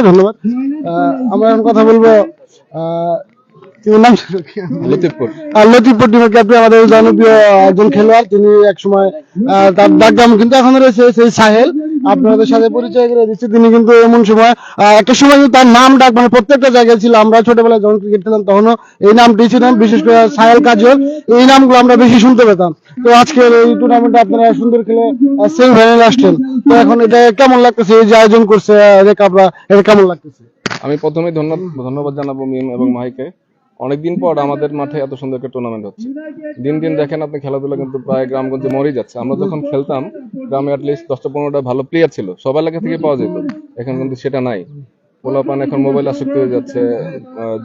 ধন্যবাদ। আমরা এখন কথা বলবো নাম লতিফপুর। লতিফপুর টিমের ক্যাপ্টেন, আমাদের জনপ্রিয় একজন খেলোয়াড়। তিনি একসময় তার ডাকনাম কিন্তু এখন রয়েছে সেই সাহেল। আপনাদের সাথে পরিচয় করে দিচ্ছি। তিনি কিন্তু এমন সময় একটা সময় কিন্তু তার নাম ডাক মানে প্রত্যেকটা জায়গায় ছিল। আমরা ছোটবেলায় যখন ক্রিকেট খেলতাম তখনও এই নামটি ছিল, বিশেষ করে সাহেল কাজল, এই নামগুলো আমরা বেশি শুনতে পেতাম। তো আজকের এই টুর্নামেন্টে আপনারা সুন্দর খেলে সেমিফাইনালে আসছেন। তো এখন এটা কেমন লাগতেছে, এই যে আয়োজন করছে রেকাবরা, এটা কেমন লাগতেছে? আমি প্রথমেই ধন্যবাদ জানাবো মিম এবং মাহিকে। অনেকদিন পর আমাদের মাঠে এত সুন্দর একটা টুর্নামেন্ট হচ্ছে। দিন দিন দেখেন আপনি খেলাধুলা কিন্তু প্রায় গ্রামগঞ্জে মরেই যাচ্ছে। আমরা যখন খেলতাম গ্রামে অ্যাটলিস্ট 10টা-15টা ভালো প্লেয়ার ছিল, সবার এলাকা থেকে পাওয়া যেত। এখন কিন্তু সেটা নাই। পোলাপান এখন মোবাইল আসক্ত হয়ে যাচ্ছে,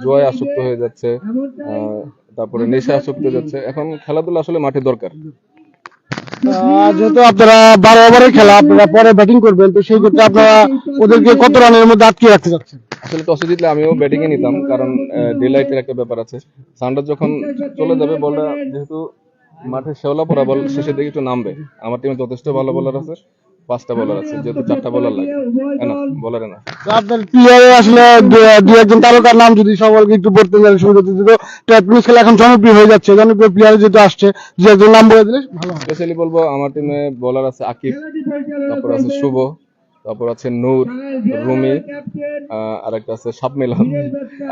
জুয়ায় আসক্ত হয়ে যাচ্ছে, তারপরে নেশা আসক্ত হয়ে যাচ্ছে। এখন খেলাধুলা আসলে মাঠে দরকার। যেহেতু আপনারা 12 ওভারের খেলা, আপনারা পরে ব্যাটিং করবেন, তো সেই ক্ষেত্রে আপনারা ওদেরকে কত রানের মধ্যে আটকে রাখতে চাচ্ছেন? আসলে টসে জিতলে আমিও ব্যাটিং এ নিতাম, কারণ ডে লাইটের একটা ব্যাপার আছে। সানডার যখন চলে যাবে, বলটা যেহেতু মাঠে শেওলা পড়া, বল শেষের দিকে একটু নামবে। আমার টিমে যথেষ্ট ভালো বোলার আছে, 5টা বোলার আছে, যেহেতু 4টা বোলার লাগে না, বোলারে না। তো আপনার প্লেয়ারে আসলে দু একজন তারকার নাম যদি সকলকে একটু বলতে গেলে সুবিধা দিত। তো টেনিস খেলা এখন জনপ্রিয় হয়ে যাচ্ছে, জনপ্রিয় প্লেয়ার যেহেতু আসছে, দু একজন নাম বলে দিলে ভালো হয়। স্পেশালি বলবো আমার টিমে বোলার আছে আকিব, তারপর আছে শুভ, তারপর আছে নূর, রুমি, আর একটা আছে সাবমিলন,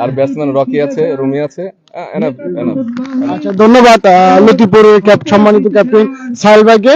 আর ব্যাটসম্যান রকি আছে, রুমি আছে। Enough enough. আচ্ছা, ধন্যবাদ লতিফপুরের সম্মানিত ক্যাপ্টেন সাহেল ভাইকে।